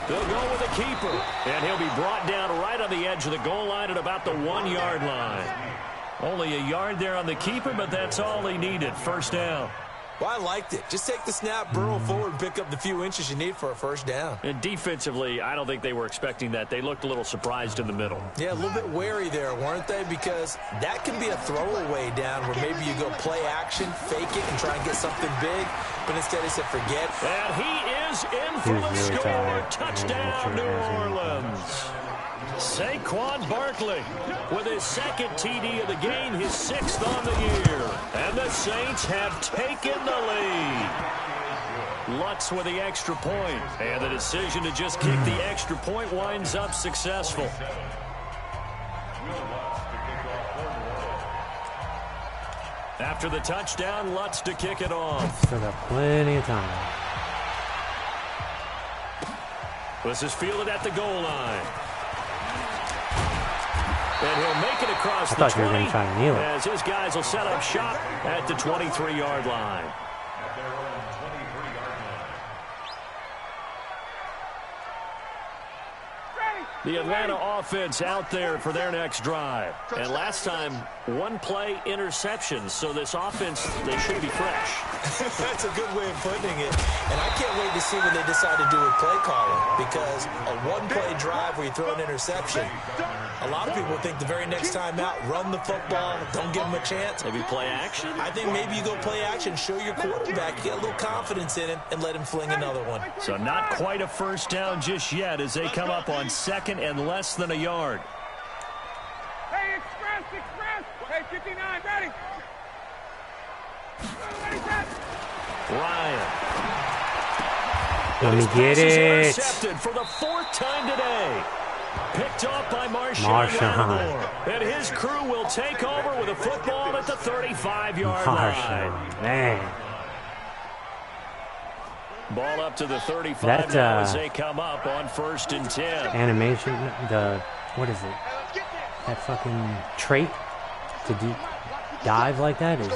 They'll go with a keeper, and he'll be brought down right on the edge of the goal line at about the 1-yard line. Only a yard there on the keeper, but that's all he needed. First down. Well, I liked it. Just take the snap, burrow forward, and pick up the few inches you need for a first down. And defensively, I don't think they were expecting that. They looked a little surprised in the middle. Yeah, a little bit wary there, weren't they? Because that can be a throwaway down where maybe you go play action, fake it, and try and get something big. But instead he said forget. And he is in for the score. Touchdown, New Orleans. Saquon Barkley with his 2nd TD of the game, his 6th on the year. And the Saints have taken the lead. Lutz with the extra point. And the decision to just kick the extra point winds up successful. After the touchdown, Lutz to kick it off. Still got plenty of time. This is fielded at the goal line. And he'll make it across the 20. I thought you were going to try to kneel it. As his guys will set up shop at the 23-yard line. The Atlanta offense out there for their next drive. And last time, 1-play interceptions. So this offense, they should be fresh. That's a good way of putting it. And I can't wait to see what they decide to do with play calling. Because a 1-play drive where you throw an interception, a lot of people think the very next time out, run the football, don't give them a chance. Maybe play action? I think maybe you go play action, show your quarterback, get a little confidence in him, and let him fling another one. So not quite a first down just yet as they come up on 2nd and less than a yard. Hey, express! Hey, 59, ready! Ryan. Let me get it. Intercepted for the 4th time today. Picked off by Marshawn Lattimore. And his crew will take over with a football at the 35-yard line. Man. Ball up to the 35 now as they come up on 1st and 10. Animation, what is it? That fucking trait to dive like that is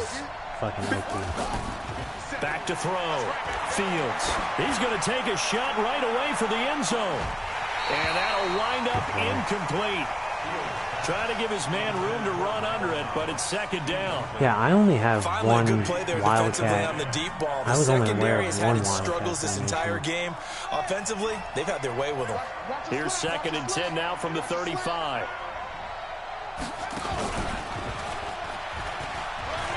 fucking OP. Back to throw. Fields. He's going to take a shot right away for the end zone. And that'll wind up incomplete. Trying to give his man room to run under it, but it's second down. Yeah, I only have one good play there wildcat. on the deep ball. I was only aware of had one its wildcat. struggles this entire game. Offensively, they've had their way with them. Here's 2nd and 10 now from the 35.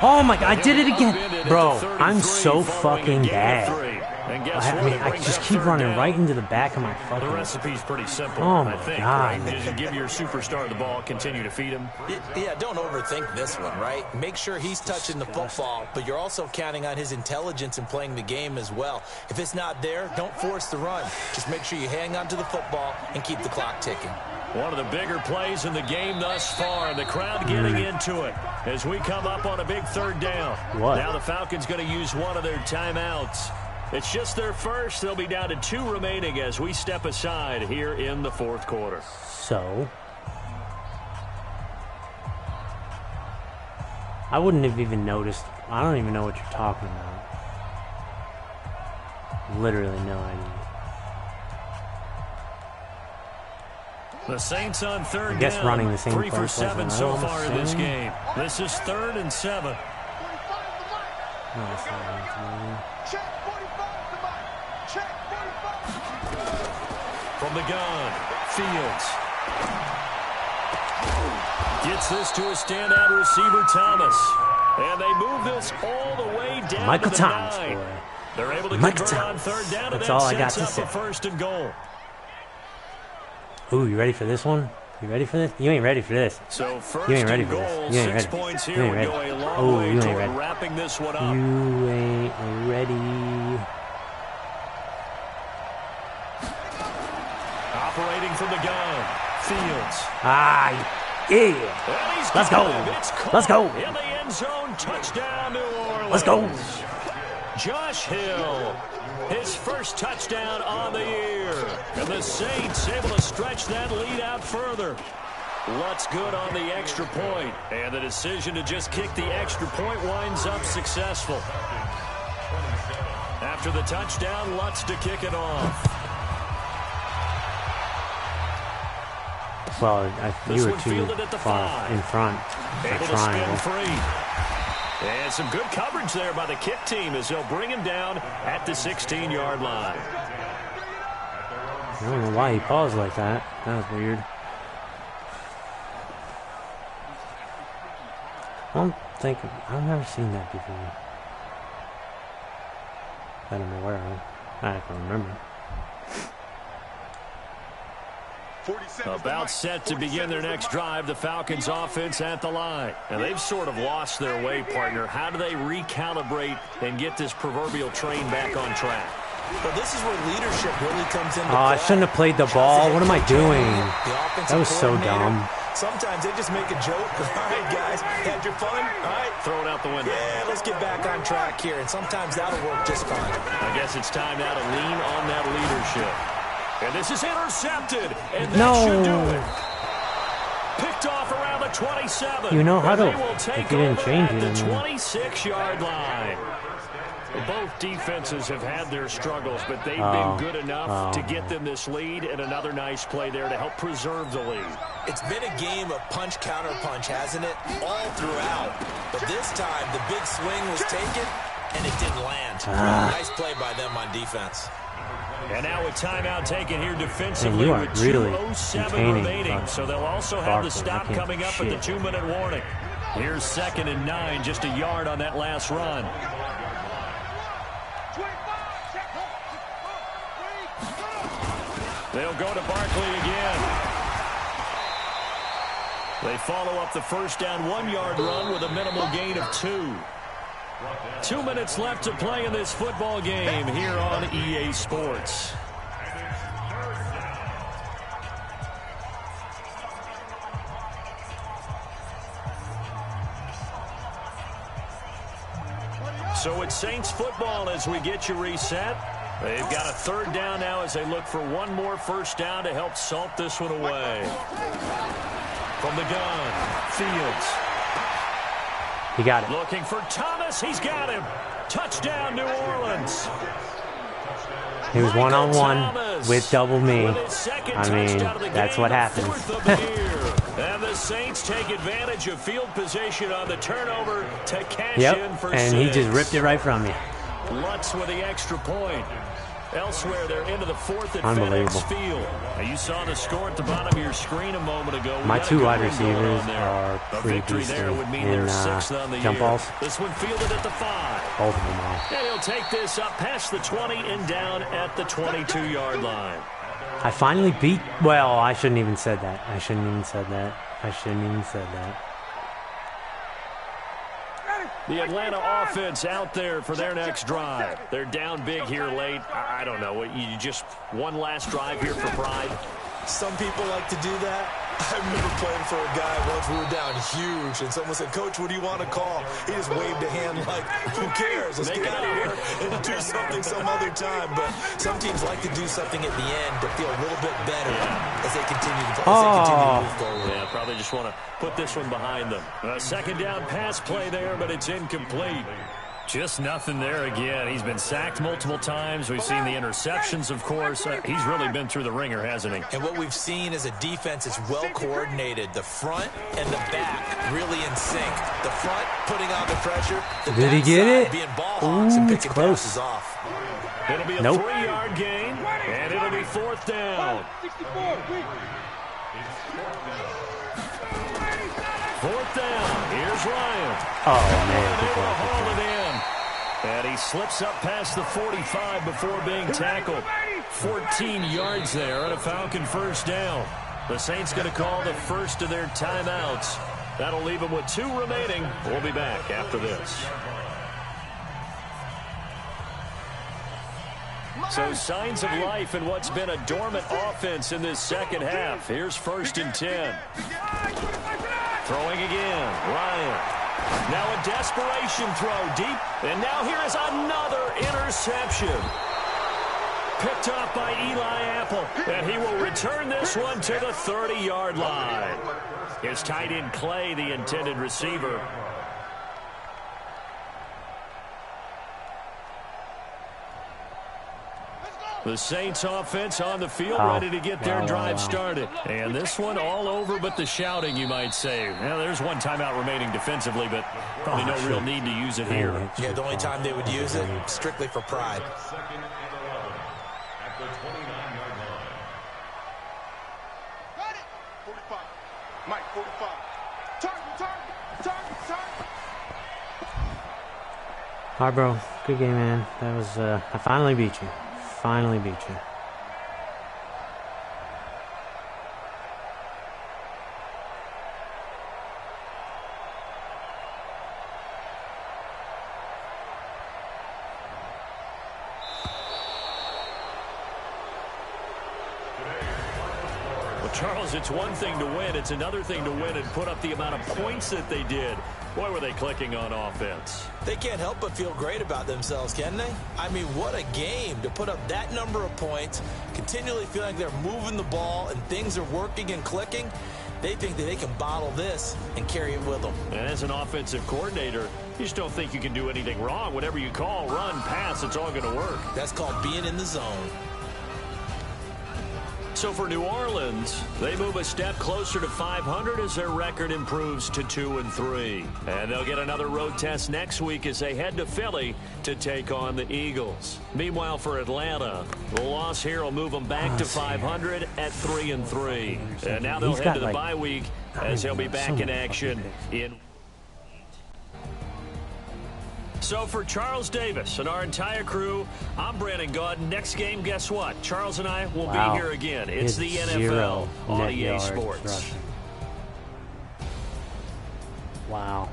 Oh my God, I did it again. Bro, I'm so fucking bad. I mean, I just keep running right into the back of my fucking... The recipe's pretty simple, oh my I think. God. Right? Just give your superstar the ball, continue to feed him. Yeah, don't overthink this one, right? Make sure he's touching the football, but you're also counting on his intelligence in playing the game as well. If it's not there, don't force the run. Just make sure you hang on to the football and keep the clock ticking. One of the bigger plays in the game thus far, and the crowd getting into it as we come up on a big 3rd down. What? Now the Falcons going to use one of their timeouts. It's just their first. They'll be down to 2 remaining as we step aside here in the 4th quarter. So, I wouldn't have even noticed. I don't even know what you're talking about. Literally no idea. The Saints on 3rd down. I guess running the same 3 for play 7 so far in this game. This is 3rd and 7. No, it's not. From the gun, Fields. Gets this to a standout receiver, Thomas. And they move this all the way down Michael to the Thomas, 9. boy. They're able to Michael convert on Thomas. 3rd down, and That's that all I got sets to up say. a 1st and goal. Ooh, you ready for this one? You ready for this? You ain't ready for this. So first You ain't ready and for this. goal, You ain't 6 ready. points You here ain't would ready. go a long Oh, way you ain't toward ready. wrapping this one up. You ain't ready. Operating from the gun, Fields. Ah, yeah. Let's go. Let's go. In the end zone, touchdown, New Orleans. Let's go. Josh Hill, his first touchdown on the year. And the Saints able to stretch that lead out further. Lutz good on the extra point. And the decision to just kick the extra point winds up successful. After the touchdown, Lutz to kick it off. Well, you were too far in front. Able to spin free. And some good coverage there by the kick team as they'll bring him down at the 16-yard line. I don't know why he paused like that. That was weird. I've never seen that before. That I'm aware of. I can remember. About set to begin their next drive, the Falcons offense at the line. And they've sort of lost their way, partner. How do they recalibrate and get this proverbial train back on track? Well, this is where leadership really comes into play. I shouldn't have played the ball. What am I doing? That was so dumb. Sometimes they just make a joke. All right, guys, had your fun? All right. Throw it out the window. Yeah, let's get back on track here. And sometimes that'll work just fine. I guess it's time now to lean on that leadership. And this is intercepted. And that should do it. Picked off around the 27. You know how to, if you didn't change it. The 26-yard line. Both defenses have had their struggles, but they've been good enough to get them this lead, and another nice play there to help preserve the lead. It's been a game of punch-counter-punch, hasn't it? All throughout. But this time, the big swing was taken, and it didn't land. Nice play by them on defense. And now a timeout taken here defensively with really 2:07 remaining. So they'll also have the stop coming up at the 2-minute warning. Here's 2nd and 9, just a yard on that last run. They'll go to Barkley again. They follow up the first down 1-yard run with a minimal gain of 2. 2 minutes left to play in this football game here on EA Sports. So it's Saints football as we get you reset. They've got a 3rd down now as they look for one more first down to help salt this one away. From the gun, Fields. He got it. Looking for Thomas. He's got him. Touchdown, New Orleans. He was one-on-one with double me. I mean, that's what happens. And the Saints take advantage of field position on the turnover to cash in for 6. And he just ripped it right from you. Lutz with the extra point. Elsewhere, they're into the 4th at Unbelievable. FedEx Field. Now, you saw the score at the bottom of your screen a moment ago. My 2 wide receivers are pretty decent in jump balls. This one fielded at the 5. Both of them are. And he'll take this up past the 20 and down at the 22-yard line. I finally beat... Well, I shouldn't even said that. I shouldn't even said that. The Atlanta offense out there for their next drive. They're down big here late. I don't know. You just one last drive here for pride? Some people like to do that. I remember playing for a guy once. We were down huge, and someone said, "Coach, what do you want to call?" He just waved a hand like, "Who cares? Let's get out of here and do something some other time." But some teams like to do something at the end to feel a little bit better as they continue to move forward. Yeah, probably just want to put this one behind them. A second down pass play there, but it's incomplete. Just nothing there again. He's been sacked multiple times. We've seen the interceptions, of course. He's really been through the ringer, hasn't he? And what we've seen is a defense that's well coordinated. The front and the back really in sync. The front putting on the pressure. Did he get it? Being ball hawks and picking close. passes off. It'll be a 3-yard gain, and it'll be 4th down. 4th down. Here's Ryan. Oh, man. Able to haul it in. And he slips up past the 45 before being tackled. 14 yards there on a Falcon first down. The Saints going to call the first of their timeouts. That'll leave them with 2 remaining. We'll be back after this. So signs of life in what's been a dormant offense in this second half. Here's 1st and 10. Throwing again, Ryan. Now a desperation throw deep, and now here is another interception. Picked off by Eli Apple, and he will return this one to the 30-yard line. His tight end Clay, the intended receiver. The Saints offense on the field, ready to get their drive started. And this one all over but the shouting, you might say. Now, there's one timeout remaining defensively, but probably no real need to use it here. Yeah, the only time they would use it, strictly for pride. Mike, 45. Target. All right, bro. Good game, man. That was, I finally beat you. Finally beat you. Well, Charles, it's one thing to win. It's another thing to win and put up the amount of points that they did. Boy, were they clicking on offense. They can't help but feel great about themselves, can they? I mean, what a game to put up that number of points, continually feeling like they're moving the ball and things are working and clicking. They think that they can bottle this and carry it with them. And as an offensive coordinator, you just don't think you can do anything wrong. Whatever you call, run, pass, it's all going to work. That's called being in the zone. So for New Orleans, they move a step closer to 500 as their record improves to 2-3. And they'll get another road test next week as they head to Philly to take on the Eagles. Meanwhile, for Atlanta, the loss here will move them back to 500 at 3-3. And now they'll head to the bye week as they'll be back in action in... So for Charles Davis and our entire crew, I'm Brandon Gaudin. Next game, guess what? Charles and I will be here again. It's the NFL on EA Sports. Rushing. Wow.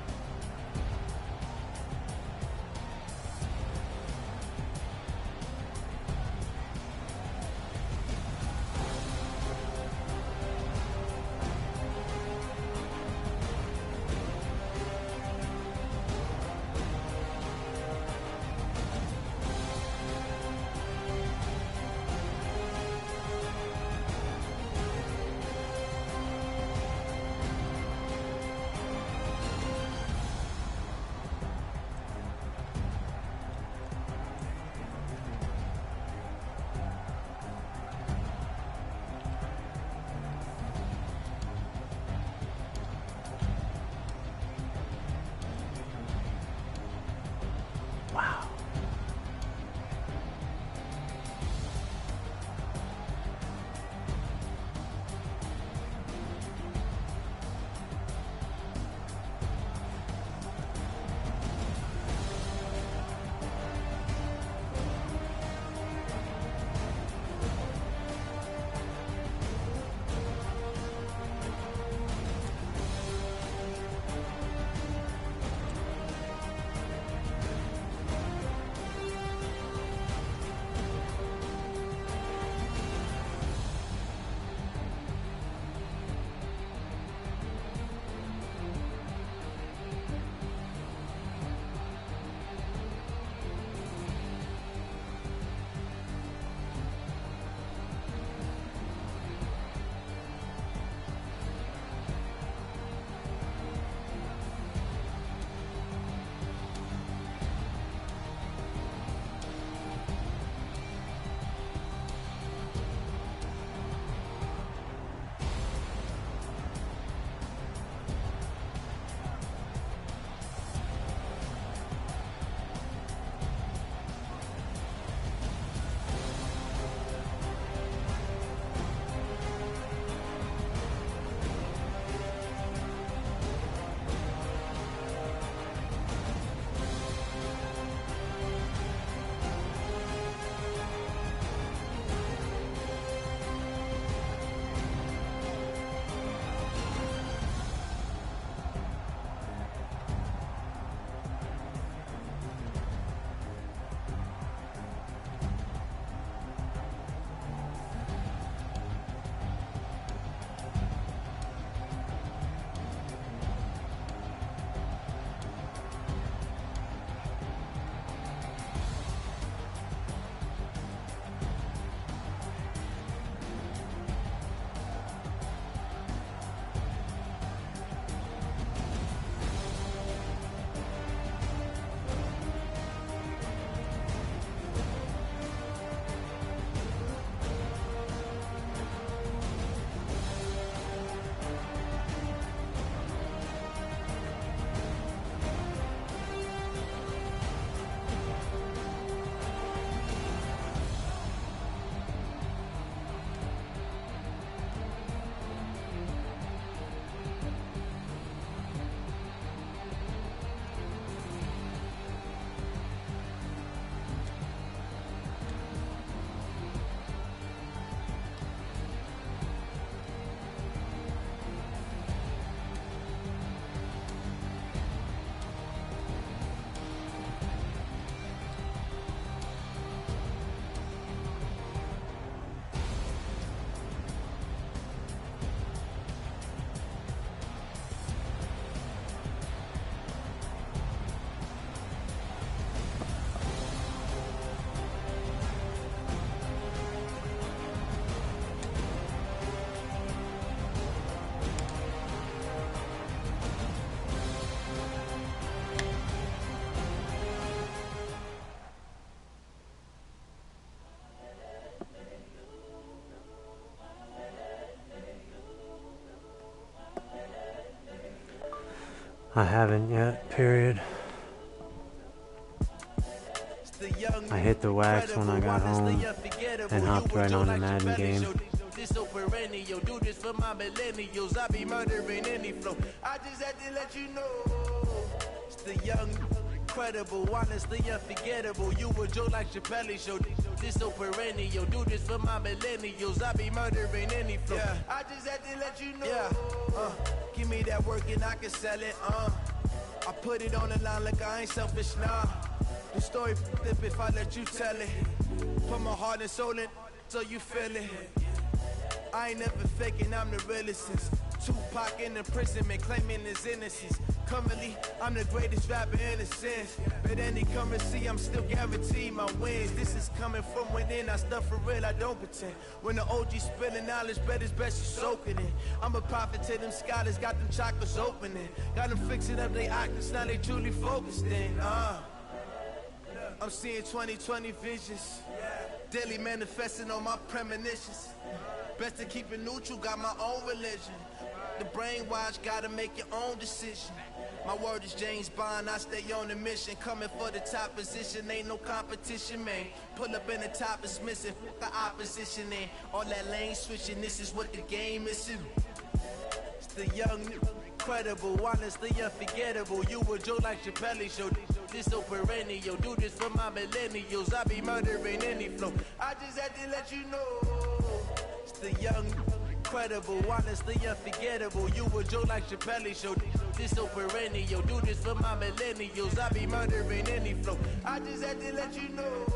I haven't yet, period. I hit the wax when I got home and hopped right on the Madden game. So perennial, do this for my millennials. I be murdering any flow. I just had to let you know. It's the young, incredible, honestly unforgettable. You a Joe like Chappelle show. This so perennial, do this for my millennials. I be murdering any flow. Yeah. I just had to let you know. Yeah. Give me that work and I can sell it. I put it on the line like I ain't selfish, nah. The story flip if I let you tell it. Put my heart and soul in so you feel it. I ain't never faking, I'm the realest since Tupac in imprisonment, claiming his innocence. Currently, I'm the greatest rapper in a sense. But any currency, I'm still guaranteed my wins. This is coming from within, I stuff for real, I don't pretend. When the OG spilling knowledge, bet it's best you soak it in. I'm a prophet to them scholars, got them chakras opening. Got them fixing up they octaves, now they truly focused in. I'm seeing 2020 visions. Daily manifesting on my premonitions. Best to keep it neutral, got my own religion. The brainwash, gotta make your own decision. My word is James Bond, I stay on the mission. Coming for the top position, ain't no competition, man. Pull up in the top, it's missing, the opposition in. All that lane switching, this is what the game is. It's the young, incredible, honestly unforgettable. You a Joe like Chappelle show. This so perennial, do this for my millennials. I be murdering any flow. I just had to let you know. It's the young, incredible, honestly unforgettable. You a Joe like Chappelle show. This so perennial, do this for my millennials. I be murdering any flow. I just had to let you know.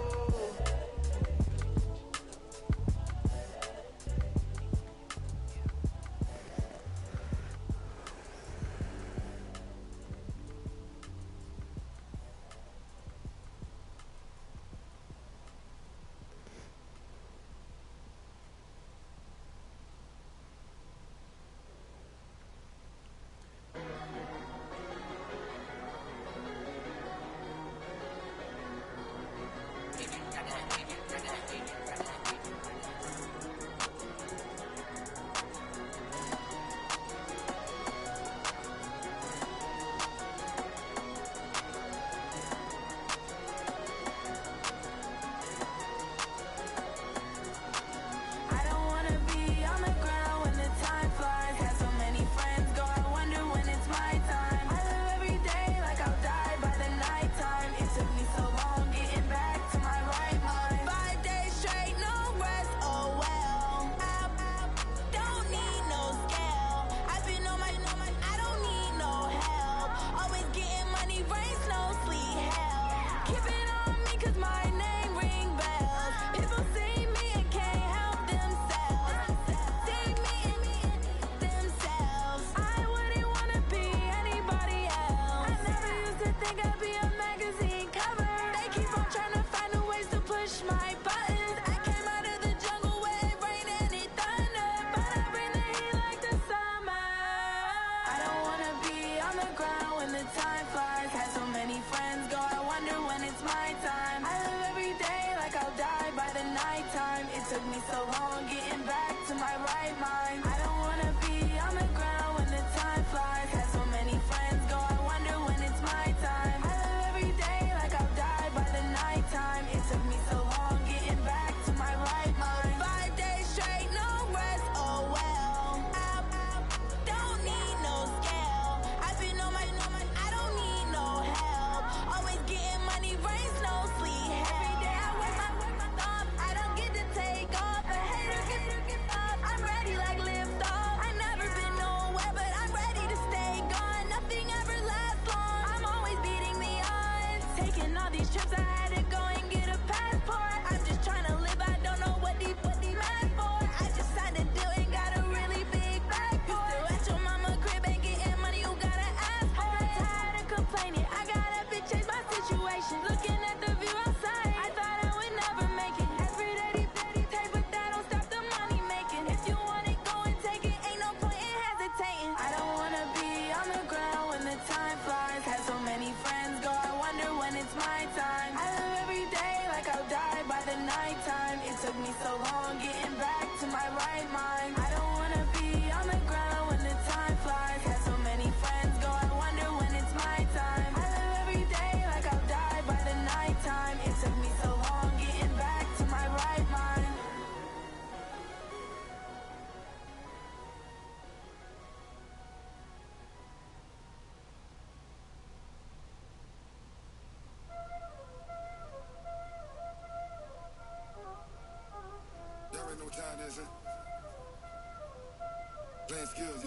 I don't wanna be on the ground when the time flies. Had so many friends go, I wonder when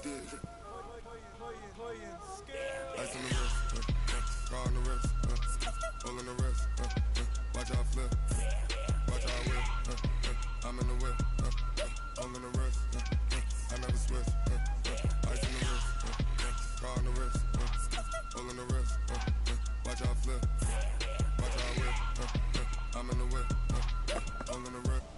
you did. Ice on the wrist, car on the wrist, all on the wrist, watch out flip, watch out whip, I'm in the whip, all on the wrist, I never switch, ice on the wrist, car on the wrist, all on the wrist, watch out flip, watch out whip, I'm in the whip, all on the wrist.